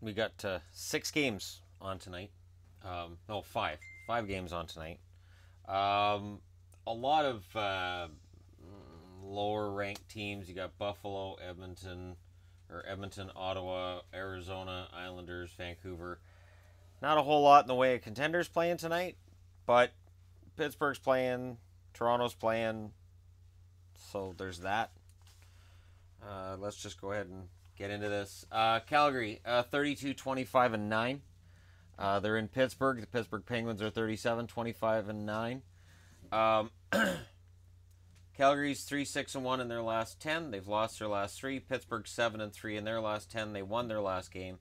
We got 6 games on tonight. No, five. 5 games on tonight. Um, a lot of lower ranked teams. You got Buffalo, Edmonton, Ottawa, Arizona, Islanders, Vancouver. Not a whole lot in the way of contenders playing tonight, but Pittsburgh's playing, Toronto's playing, so there's that. Let's just go ahead and get into this. Calgary, 32, 25, and 9. They're in Pittsburgh. The Pittsburgh Penguins are 37, 25, and 9. Um, Calgary's 3, 6, and 1 in their last 10. They've lost their last 3. Pittsburgh 7 and 3 in their last 10. They won their last game.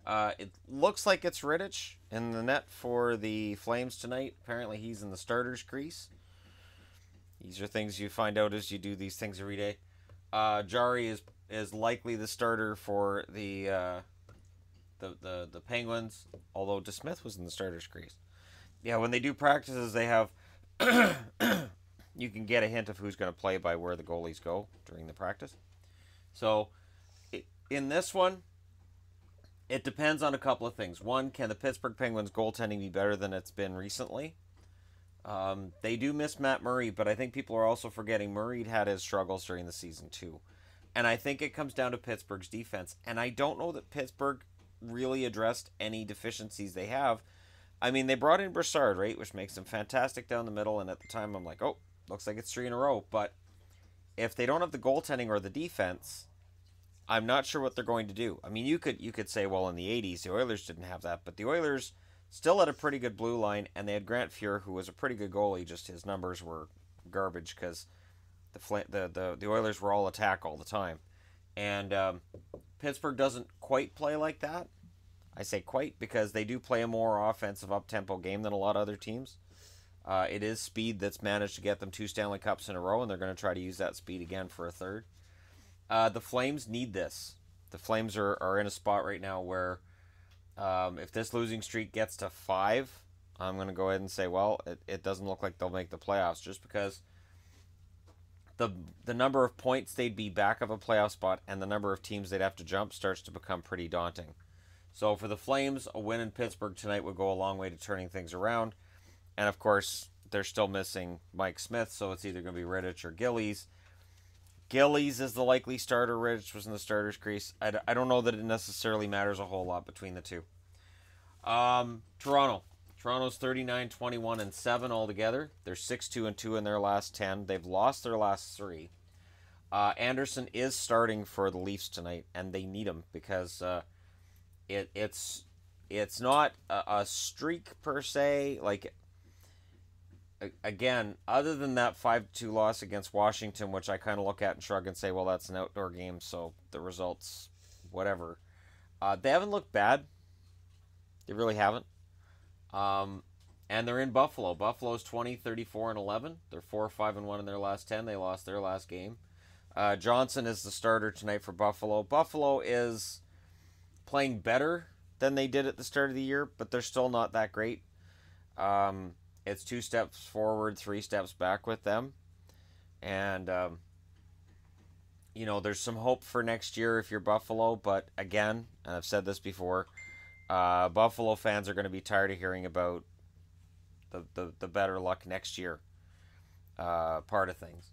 It looks like it's Rittich in the net for the Flames tonight. Apparently, he's in the starter's crease. These are things you find out as you do these things every day. Jari is likely the starter for the Penguins, although DeSmith was in the starter's crease. Yeah, when they do practices, they have you can get a hint of who's going to play by where the goalies go during the practice. So in this one, it depends on a couple of things. One, can the Pittsburgh Penguins goaltending be better than it's been recently? They do miss Matt Murray, but I think people are also forgetting Murray had his struggles during the season too. And I think it comes down to Pittsburgh's defense. And I don't know that Pittsburgh really addressed any deficiencies they have. I mean, they brought in Brassard, right, which makes them fantastic down the middle. And at the time, I'm like, oh, looks like it's 3 in a row. But if they don't have the goaltending or the defense, I'm not sure what they're going to do. I mean, you could say, well, in the 80s, the Oilers didn't have that. But the Oilers still had a pretty good blue line, and they had Grant Fuhr, who was a pretty good goalie. Just his numbers were garbage because the Oilers were all attack all the time. And Pittsburgh doesn't quite play like that. I say quite because they do play a more offensive, up-tempo game than a lot of other teams. It is speed that's managed to get them 2 Stanley Cups in a row, and they're going to try to use that speed again for a third. The Flames need this. The Flames are in a spot right now where if this losing streak gets to 5, I'm going to go ahead and say, well, it doesn't look like they'll make the playoffs just because the number of points they'd be back of a playoff spot and the number of teams they'd have to jump starts to become pretty daunting. So for the Flames, a win in Pittsburgh tonight would go a long way to turning things around. And of course, they're still missing Mike Smith, so it's either going to be Rittich or Gillies. Gillies is the likely starter. Rittich was in the starter's crease. I don't know that it necessarily matters a whole lot between the two. Toronto. Toronto's 39, 21, and 7 altogether. They're 6-2 and 2 in their last 10. They've lost their last 3. Anderson is starting for the Leafs tonight, and they need him because it's not a streak per se. Like, again, other than that 5-2 loss against Washington, which I kind of look at and shrug and say, well, that's an outdoor game, so the results, whatever. They haven't looked bad. They really haven't. And they're in Buffalo. Buffalo's 20, 34, and 11. They're 4, 5, and 1 in their last 10. They lost their last game. Johnson is the starter tonight for Buffalo. Buffalo is playing better than they did at the start of the year, but they're still not that great. It's 2 steps forward, 3 steps back with them. And, there's some hope for next year if you're Buffalo, but again, and I've said this before, Buffalo fans are going to be tired of hearing about the better luck next year part of things.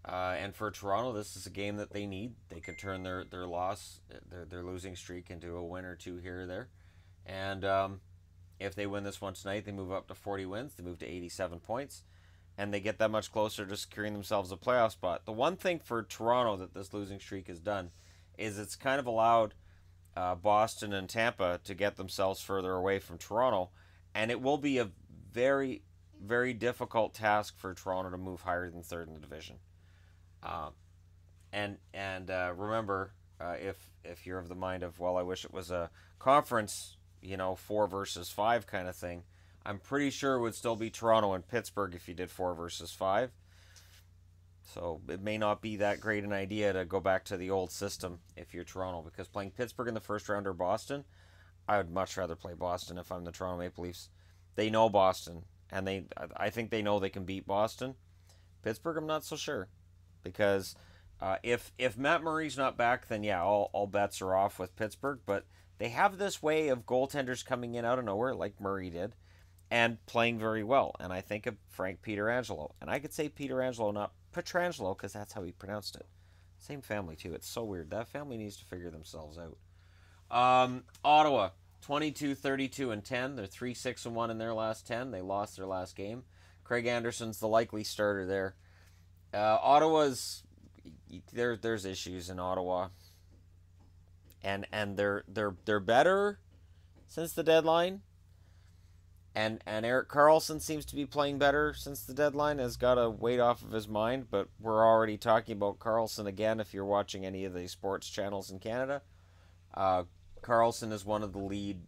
And for Toronto, this is a game that they need. They can turn their loss, their losing streak into a win or 2 here or there. And if they win this one tonight, they move up to 40 wins. They move to 87 points. And they get that much closer to securing themselves a playoff spot. The one thing for Toronto that this losing streak has done is it's kind of allowed Boston and Tampa to get themselves further away from Toronto. And it will be a very, very difficult task for Toronto to move higher than 3rd in the division. Remember, if you're of the mind of, well, I wish it was a conference, 4 versus 5 kind of thing, I'm pretty sure it would still be Toronto and Pittsburgh if you did 4 versus 5. So it may not be that great an idea to go back to the old system if you're Toronto, because playing Pittsburgh in the first round or Boston, I would much rather play Boston if I'm the Toronto Maple Leafs. They know Boston, and I think they know they can beat Boston. Pittsburgh, I'm not so sure, because If Matt Murray's not back, then yeah, all bets are off with Pittsburgh. But they have this way of goaltenders coming in out of nowhere, like Murray did, and playing very well. And I think of Frank Pietrangelo, and I could say Pietrangelo, not Petrangelo, because that's how he pronounced it. Same family too. It's so weird. That family needs to figure themselves out. Ottawa, 22-32-10. They're 3-6-1 in their last 10. They lost their last game. Craig Anderson's the likely starter there. Ottawa's there's issues in Ottawa, and they're better since the deadline. And Erik Karlsson seems to be playing better since the deadline. Has got a weight off of his mind, but we're already talking about Karlsson again. If you're watching any of the sports channels in Canada, Karlsson is one of the lead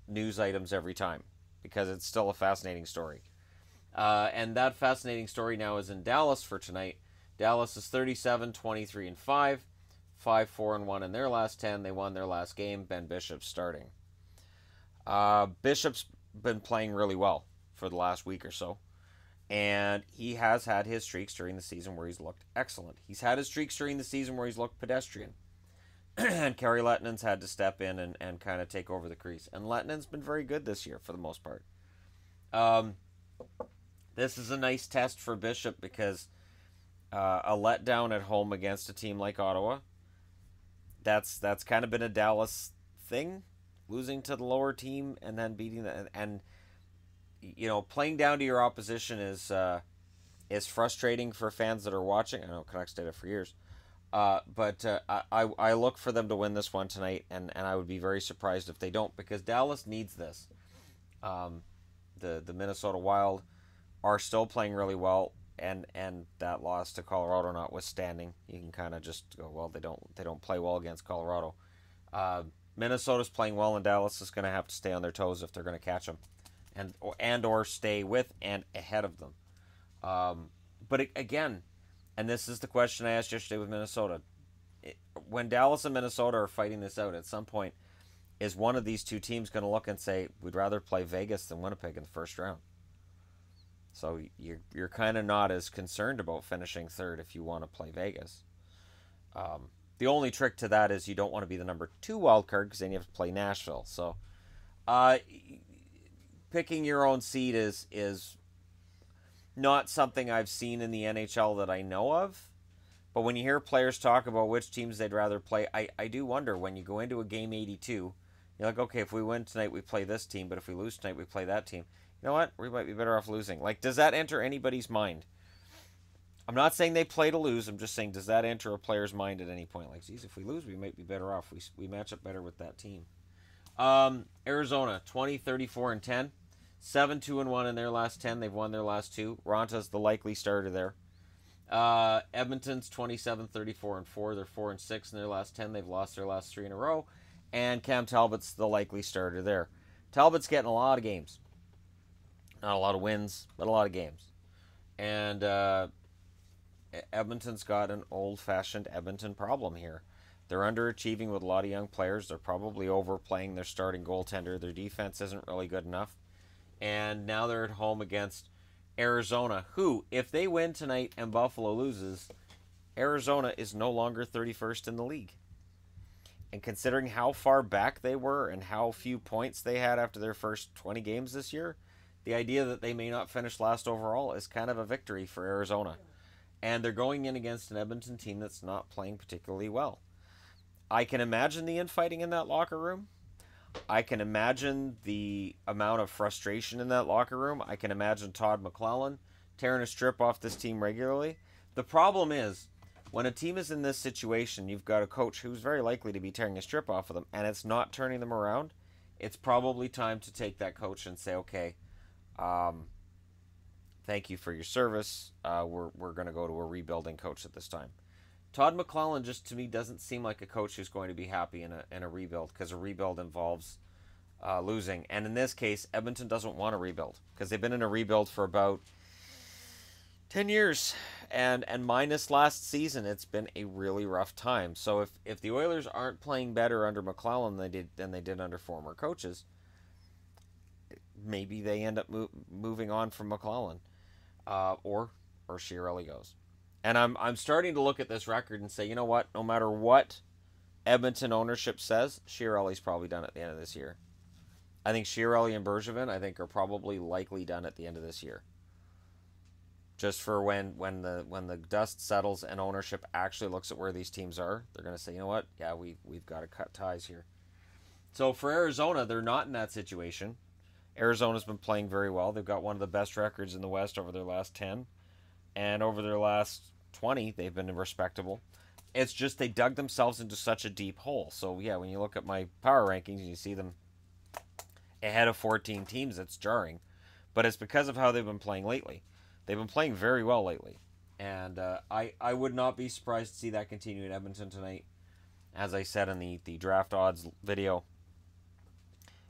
news items every time because it's still a fascinating story. And that fascinating story now is in Dallas for tonight. Dallas is 37-23-5, 5-4-1 in their last 10. They won their last game. Ben Bishop's starting. Bishop's been playing really well for the last week or so, and he has had his streaks during the season where he's looked excellent. He's had his streaks during the season where he's looked pedestrian. And Kari Lettonen's had to step in and kind of take over the crease. And Lettonen's been very good this year for the most part. This is a nice test for Bishop because a letdown at home against a team like Ottawa, that's kind of been a Dallas thing, losing to the lower team and then beating them. And you know, playing down to your opposition is frustrating for fans that are watching. I know Canucks did it for years. But I look for them to win this one tonight, and I would be very surprised if they don't, because Dallas needs this. The Minnesota Wild are still playing really well, and that loss to Colorado notwithstanding, you can kind of just go, well, they don't play well against Colorado. Minnesota's playing well, and Dallas is going to have to stay on their toes if they're going to catch them, and or stay with and ahead of them. But again. And this is the question I asked yesterday with Minnesota. When Dallas and Minnesota are fighting this out, at some point, is one of these two teams going to look and say, we'd rather play Vegas than Winnipeg in the first round? So you're kind of not as concerned about finishing third if you want to play Vegas. The only trick to that is you don't want to be the number 2 wild card, because then you have to play Nashville. So picking your own seed is not something I've seen in the NHL that I know of. But when you hear players talk about which teams they'd rather play, I do wonder, when you go into a game 82, you're like, okay, if we win tonight, we play this team, but if we lose tonight, we play that team. You know what? We might be better off losing. Like, does that enter anybody's mind? I'm not saying they play to lose. I'm just saying, does that enter a player's mind at any point? Like, geez, if we lose, we might be better off. We match up better with that team. Arizona, 20-34-10. 7-2-1 in their last 10. They've won their last 2. Ronta's the likely starter there. Edmonton's 27-34-4. They're 4-6 in their last 10. They've lost their last 3 in a row. And Cam Talbot's the likely starter there. Talbot's getting a lot of games. Not a lot of wins, but a lot of games. And Edmonton's got an old-fashioned Edmonton problem here. They're underachieving with a lot of young players. They're probably overplaying their starting goaltender. Their defense isn't really good enough. And now they're at home against Arizona, who, if they win tonight and Buffalo loses, Arizona is no longer 31st in the league. And considering how far back they were and how few points they had after their first 20 games this year, the idea that they may not finish last overall is kind of a victory for Arizona. And they're going in against an Edmonton team that's not playing particularly well. I can imagine the infighting in that locker room. I can imagine the amount of frustration in that locker room. I can imagine Todd McLellan tearing a strip off this team regularly. The problem is, when a team is in this situation, you've got a coach who's very likely to be tearing a strip off of them, and it's not turning them around. It's probably time to take that coach and say, okay, thank you for your service. We're going to go to a rebuilding coach at this time. Todd McLellan just, to me, doesn't seem like a coach who's going to be happy in a rebuild, because a rebuild involves losing. And in this case, Edmonton doesn't want to rebuild, because they've been in a rebuild for about 10 years. And minus last season, it's been a really rough time. So if the Oilers aren't playing better under McLellan than they did under former coaches, maybe they end up moving on from McLellan, or Chiarelli goes. And I'm starting to look at this record and say, you know what? No matter what Edmonton ownership says, Chiarelli's probably done at the end of this year. I think Chiarelli and Bergevin, I think, are probably likely done at the end of this year. Just for when the dust settles and ownership actually looks at where these teams are, they're going to say, you know what? Yeah, we've got to cut ties here. So for Arizona, they're not in that situation. Arizona's been playing very well. They've got one of the best records in the West over their last 10. And over their last 20, they've been respectable. It's just they dug themselves into such a deep hole. So, yeah, when you look at my power rankings and you see them ahead of 14 teams, it's jarring. But it's because of how they've been playing lately. They've been playing very well lately. And I would not be surprised to see that continue in Edmonton tonight. As I said in the draft odds video,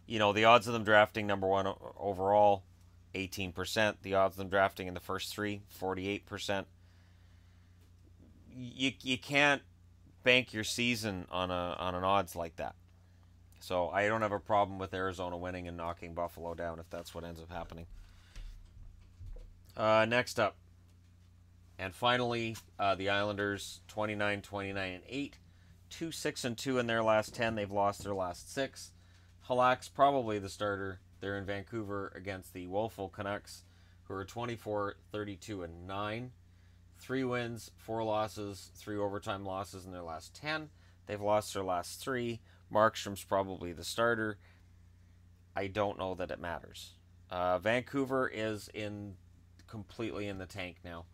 you know, the odds of them drafting number one overall, 18%. The odds of them drafting in the first three, 48%. You can't bank your season on an odds like that. So I don't have a problem with Arizona winning and knocking Buffalo down if that's what ends up happening. Next up, and finally, the Islanders 29, 29, and 8, 2-6-2 in their last 10. They've lost their last 6. Halak's probably the starter. They're in Vancouver against the woeful Canucks, who are 24, 32, and 9. 3 wins, 4 losses, 3 overtime losses in their last 10. They've lost their last 3. Markstrom's probably the starter. I don't know that it matters. Vancouver is completely in the tank now.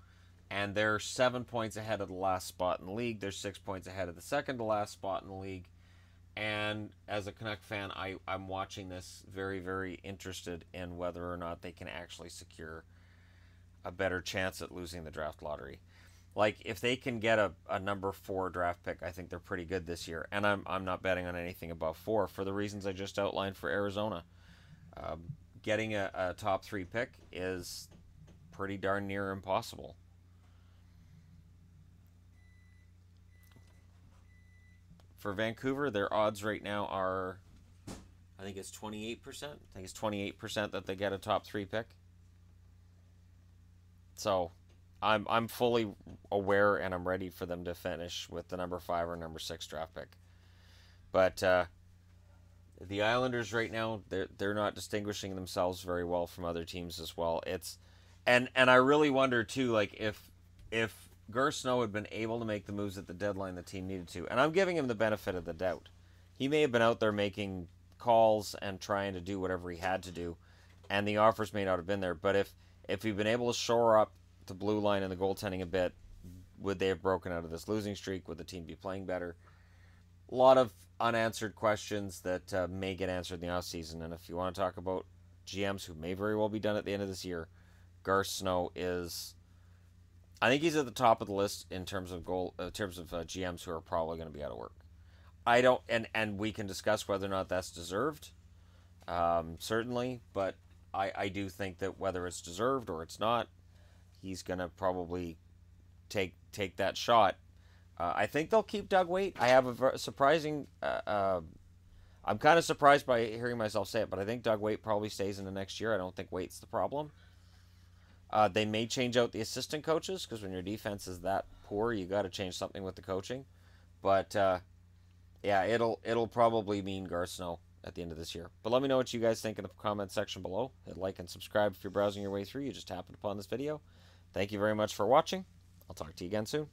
And they're 7 points ahead of the last spot in the league. They're 6 points ahead of the second to last spot in the league. And as a Canuck fan, I'm watching this very, very interested in whether or not they can actually secure a better chance at losing the draft lottery. Like, if they can get a number 4 draft pick, I think they're pretty good this year. And I'm not betting on anything above 4 for the reasons I just outlined for Arizona. Getting a top 3 pick is pretty darn near impossible. For Vancouver, their odds right now are, I think it's 28%. I think it's 28% that they get a top 3 pick. So, I'm fully aware and I'm ready for them to finish with the number 5 or number 6 draft pick. But the Islanders right now, they're not distinguishing themselves very well from other teams as well. And I really wonder too, like if Garth Snow had been able to make the moves at the deadline the team needed to, and I'm giving him the benefit of the doubt. He may have been out there making calls and trying to do whatever he had to do, and the offers may not have been there. But if he'd been able to shore up the blue line and the goaltending a bit, would they have broken out of this losing streak? Would the team be playing better? A lot of unanswered questions that may get answered in the offseason. And if you want to talk about GMs who may very well be done at the end of this year, Garth Snow is, I think he's at the top of the list in terms of GMs who are probably going to be out of work. I don't, and we can discuss whether or not that's deserved, certainly, but I do think that whether it's deserved or it's not, he's going to probably take that shot. I think they'll keep Doug Weight. I have a surprising, I'm kind of surprised by hearing myself say it, but I think Doug Weight probably stays in the next year. I don't think Wait's the problem. They may change out the assistant coaches, because when your defense is that poor, you got to change something with the coaching. But yeah, it'll probably mean Garth Snow at the end of this year. But let me know what you guys think in the comment section below. Hit like and subscribe if you're browsing your way through. You just happened upon this video. Thank you very much for watching. I'll talk to you again soon.